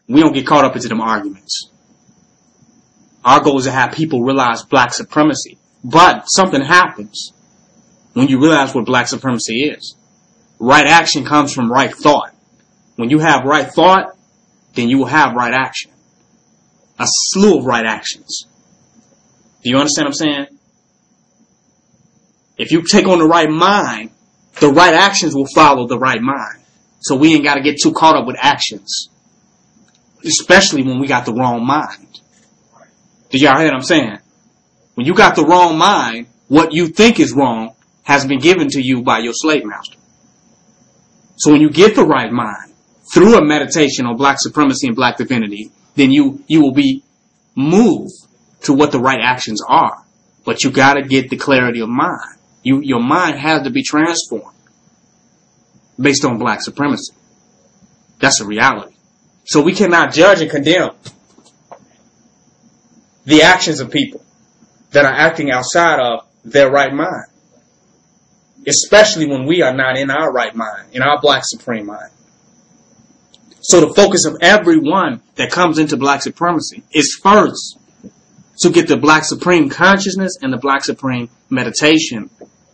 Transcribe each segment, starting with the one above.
We don't get caught up into them arguments. Our goal is to have people realize black supremacy. But something happens when you realize what black supremacy is. Right action comes from right thought. When you have right thought, then you will have right action. A slew of right actions. Do you understand what I'm saying? If you take on the right mind, the right actions will follow the right mind. So we ain't got to get too caught up with actions. Especially when we got the wrong mind. Did y'all hear what I'm saying? When you got the wrong mind, what you think is wrong has been given to you by your slave master. So when you get the right mind, through a meditation on black supremacy and black divinity, then you will be moved to what the right actions are. But you got to get the clarity of mind. Your mind has to be transformed based on black supremacy. That's a reality. So we cannot judge and condemn the actions of people that are acting outside of their right mind. Especially when we are not in our right mind, in our black supreme mind. So the focus of everyone that comes into black supremacy is first to get the black supreme consciousness and the black supreme meditation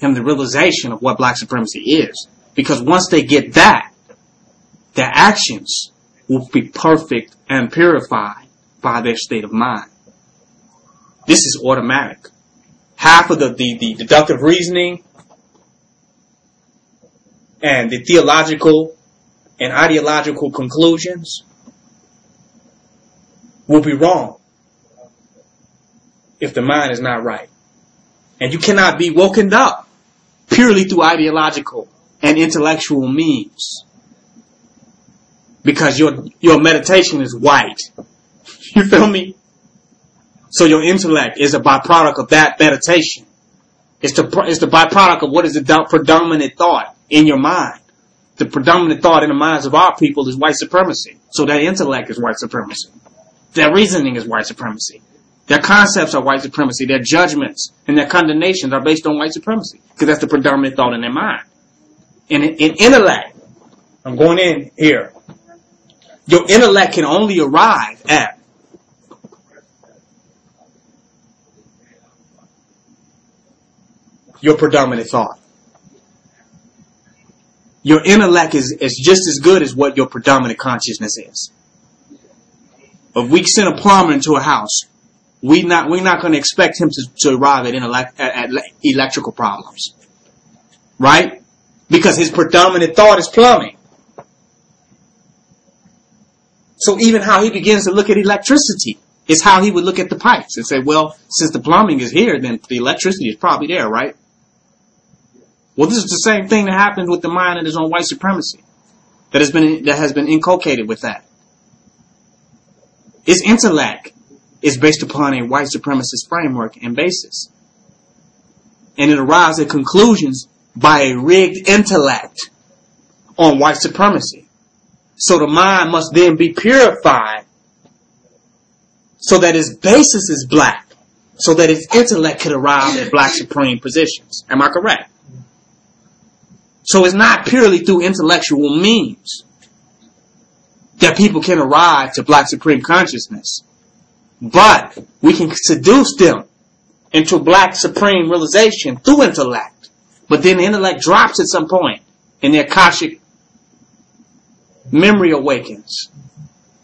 and the realization of what black supremacy is. Because once they get that, their actions will be perfect and purified by their state of mind. This is automatic. Half of the deductive reasoning and the theological and ideological conclusions will be wrong if the mind is not right. And you cannot be woken up purely through ideological and intellectual means. Because your meditation is white. You feel me? So your intellect is a byproduct of that meditation. It's the byproduct of what is the predominant thought in your mind. The predominant thought in the minds of our people is white supremacy. So that intellect is white supremacy. Their reasoning is white supremacy. Their concepts are white supremacy. Their judgments and their condemnations are based on white supremacy. Because that's the predominant thought in their mind. In intellect, I'm going in here. Your intellect can only arrive at your predominant thought. Your intellect is just as good as what your predominant consciousness is. If we send a plumber into a house, we're not going to expect him to arrive at electrical problems. Right? Because his predominant thought is plumbing. So even how he begins to look at electricity is how he would look at the pipes and say, well, since the plumbing is here, then the electricity is probably there, right? Well, this is the same thing that happens with the mind that is on white supremacy. That has been inculcated with that. Its intellect is based upon a white supremacist framework and basis. And it arrives at conclusions by a rigged intellect on white supremacy. So the mind must then be purified so that its basis is black, so that its intellect could arrive at black supreme positions. Am I correct? So it's not purely through intellectual means that people can arrive to black supreme consciousness. But we can seduce them into black supreme realization through intellect. But then the intellect drops at some point and the Akashic memory awakens.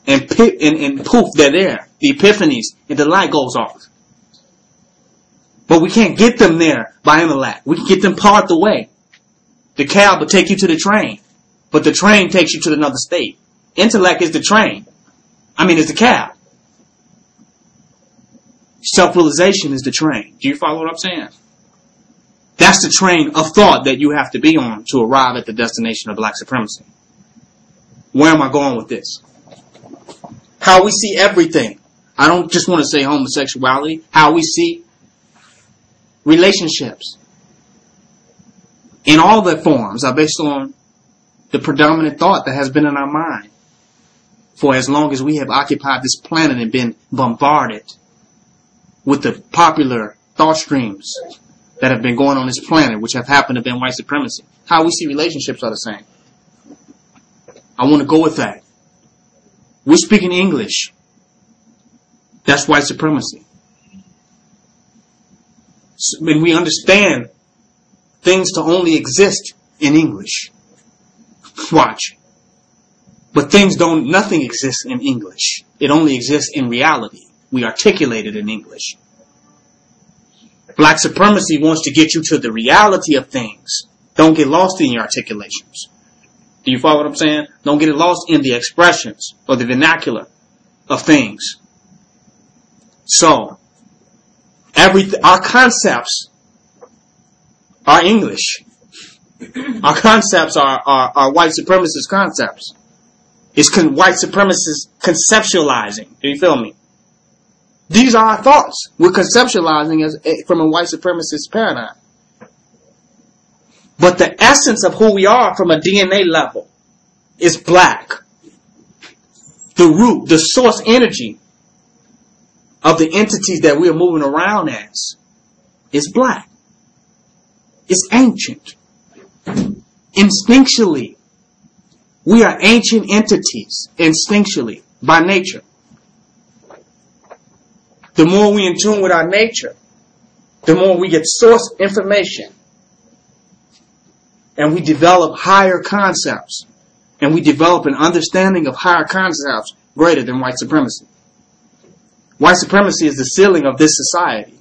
And poof, they're there. The epiphanies and the light goes off. But we can't get them there by intellect. We can get them part the way. The cab will take you to the train. But the train takes you to another state. Intellect is the train. Is the cab. Self-realization is the train. Do you follow what I'm saying? That's the train of thought that you have to be on to arrive at the destination of black supremacy. Where am I going with this? How we see everything. I don't just want to say homosexuality. How we see relationships in all their forms are based on the predominant thought that has been in our mind for as long as we have occupied this planet and been bombarded with the popular thought streams that have been going on this planet, which have happened to be white supremacy. How we see relationships are the same. I want to go with that. We're speaking English. That's white supremacy. When we understand things to only exist in English. Watch. But nothing exists in English. It only exists in reality. We articulate it in English. Black supremacy wants to get you to the reality of things. Don't get lost in your articulations. Do you follow what I'm saying? Don't get lost in the expressions or the vernacular of things. So, our concepts are English. Our concepts are white supremacist concepts. It's white supremacists conceptualizing. Do you feel me? These are our thoughts. We're conceptualizing from a white supremacist paradigm. But the essence of who we are from a DNA level is black. The root, the source energy of the entities that we are moving around as is black. It's ancient. Instinctually. We are ancient entities, instinctually, by nature. The more we in tune with our nature, the more we get source information. And we develop higher concepts. And we develop an understanding of higher concepts greater than white supremacy. White supremacy is the ceiling of this society.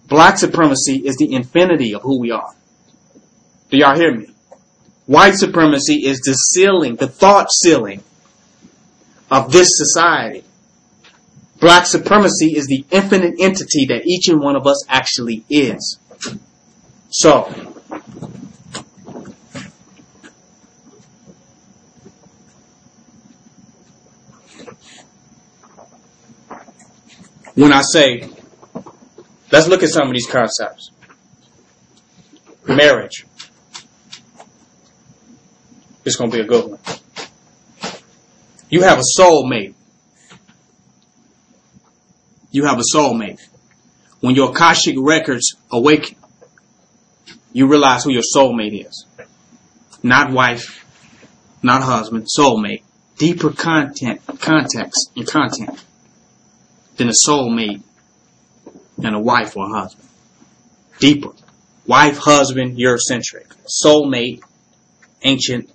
Black supremacy is the infinity of who we are. Do y'all hear me? White supremacy is the ceiling, the thought ceiling of this society. Black supremacy is the infinite entity that each and one of us actually is. So, when I say, let's look at some of these concepts. Marriage. It's going to be a good one. You have a soulmate. You have a soulmate. When your Akashic records awaken, you realize who your soulmate is. Not wife, not husband, soulmate. Deeper context and content than a soulmate and a wife or a husband. Deeper. Wife, husband, Eurocentric. Soulmate, ancient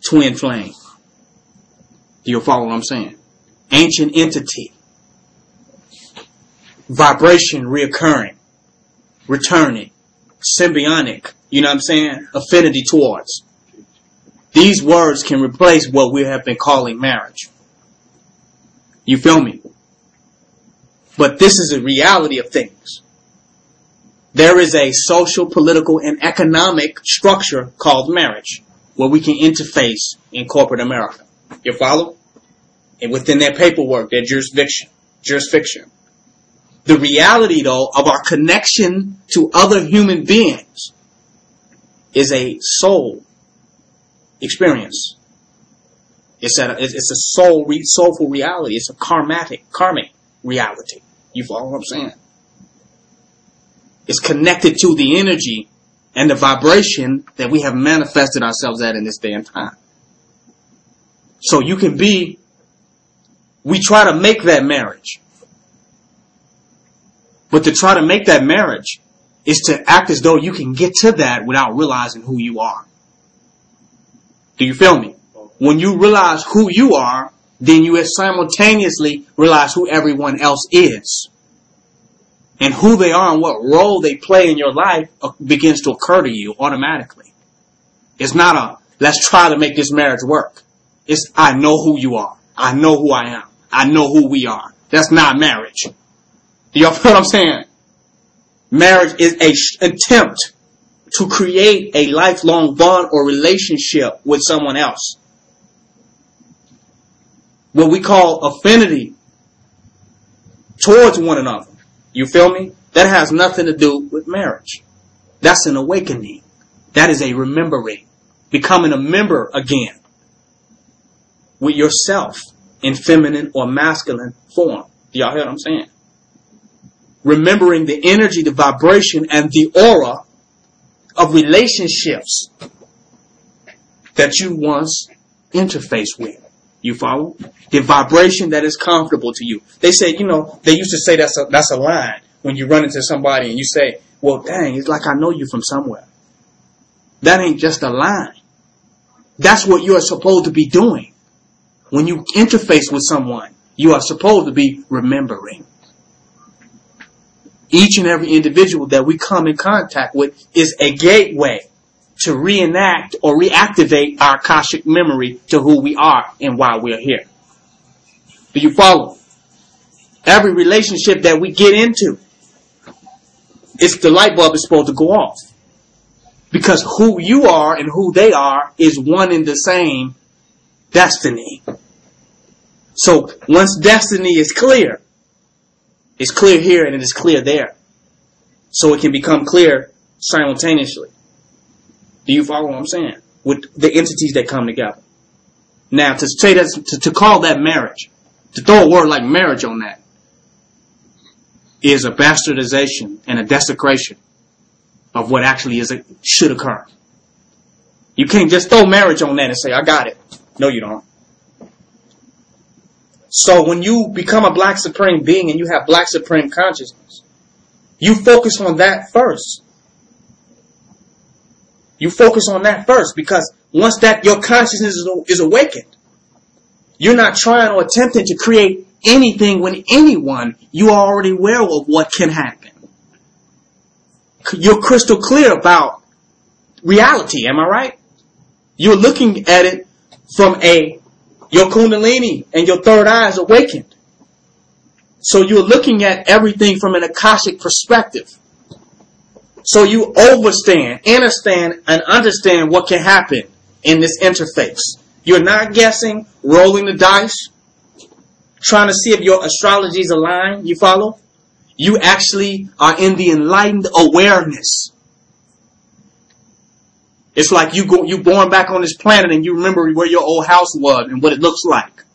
twin flame. Do you follow what I'm saying? Ancient entity. Vibration reoccurring. Returning. Symbiotic. You know what I'm saying? Affinity towards. These words can replace what we have been calling marriage. You feel me? But this is a reality of things. There is a social, political, and economic structure called marriage where we can interface in corporate America. You follow? And within their paperwork, their jurisdiction. The reality, though, of our connection to other human beings is a soul experience. It's a soulful reality. It's a karmic reality. You follow what I'm saying? It's connected to the energy and the vibration that we have manifested ourselves at in this day and time. So we try to make that marriage. But to try to make that marriage is to act as though you can get to that without realizing who you are. Do you feel me? When you realize who you are, then you simultaneously realize who everyone else is. And who they are and what role they play in your life begins to occur to you automatically. It's not let's try to make this marriage work. It's, I know who you are. I know who I am. I know who we are. That's not marriage. Do y'all feel what I'm saying? Marriage is an attempt to create a lifelong bond or relationship with someone else. What we call affinity towards one another. You feel me? That has nothing to do with marriage. That's an awakening. That is a remembering. Becoming a member again. With yourself in feminine or masculine form. Do y'all hear what I'm saying? Remembering the energy, the vibration, and the aura of relationships that you once interfaced with. You follow? The vibration that is comfortable to you. They say, you know, they used to say that's a line when you run into somebody and you say, well, dang, it's like I know you from somewhere. That ain't just a line. That's what you are supposed to be doing. When you interface with someone, you are supposed to be remembering. Each and every individual that we come in contact with is a gateway to reenact or reactivate our Akashic memory to who we are and why we're here. Do you follow? Every relationship that we get into, it's the light bulb is supposed to go off. Because who you are and who they are is one and the same destiny. So once destiny is clear, it's clear here and it is clear there. So it can become clear simultaneously. Do you follow what I'm saying? With the entities that come together. Now, to say that, to call that marriage, to throw a word like marriage on that, is a bastardization and a desecration of what actually should occur. You can't just throw marriage on that and say, I got it. No, you don't. So when you become a Black Supreme being and you have Black Supreme consciousness, you focus on that first. You focus on that first, because once that your consciousness is awakened, you're not trying or attempting to create anything with anyone. You are already aware of what can happen. You're crystal clear about reality, am I right? You're looking at it from your Kundalini and your third eye is awakened. So you're looking at everything from an Akashic perspective. So you understand, and understand what can happen in this interface. You're not guessing, rolling the dice, trying to see if your astrologies align. You follow? You actually are in the enlightened awareness. It's like you born back on this planet and you remember where your old house was and what it looks like.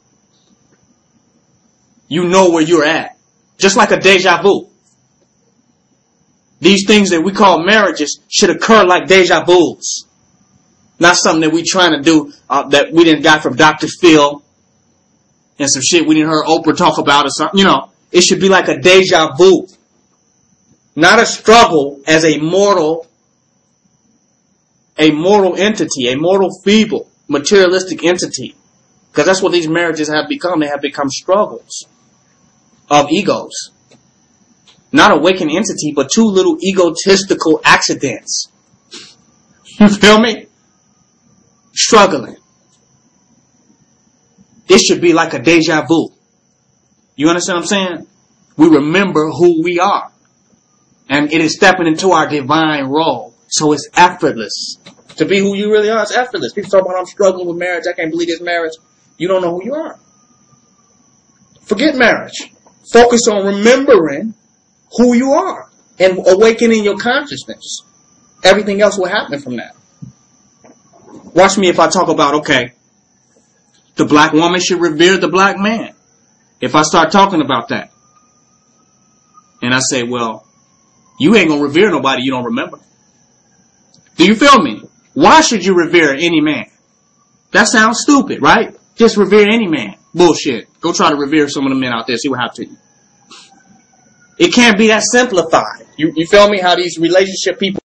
You know where you're at. Just like a deja vu. These things that we call marriages should occur like deja vus. Not something that we're trying to do that we didn't got from Dr. Phil and some shit we didn't hear Oprah talk about or something. You know, it should be like a deja vu. Not a struggle as a mortal entity, a mortal, feeble, materialistic entity. Because that's what these marriages have become. They have become struggles of egos. Not a waking entity, but two little egotistical accidents. You feel me? Struggling. It should be like a deja vu. You understand what I'm saying? We remember who we are. And it is stepping into our divine role. So it's effortless. To be who you really are, it's effortless. People talk about I'm struggling with marriage. I can't believe this marriage. You don't know who you are. Forget marriage. Focus on remembering who you are and awakening your consciousness. Everything else will happen from that. Watch me if I talk about, okay, the black woman should revere the black man. If I start talking about that, and I say, well, you ain't gonna revere nobody you don't remember. Do you feel me? Why should you revere any man? That sounds stupid, right? Just revere any man. Bullshit. Go try to revere some of the men out there. See what happens to you. It can't be that simplified. You feel me? How these relationship people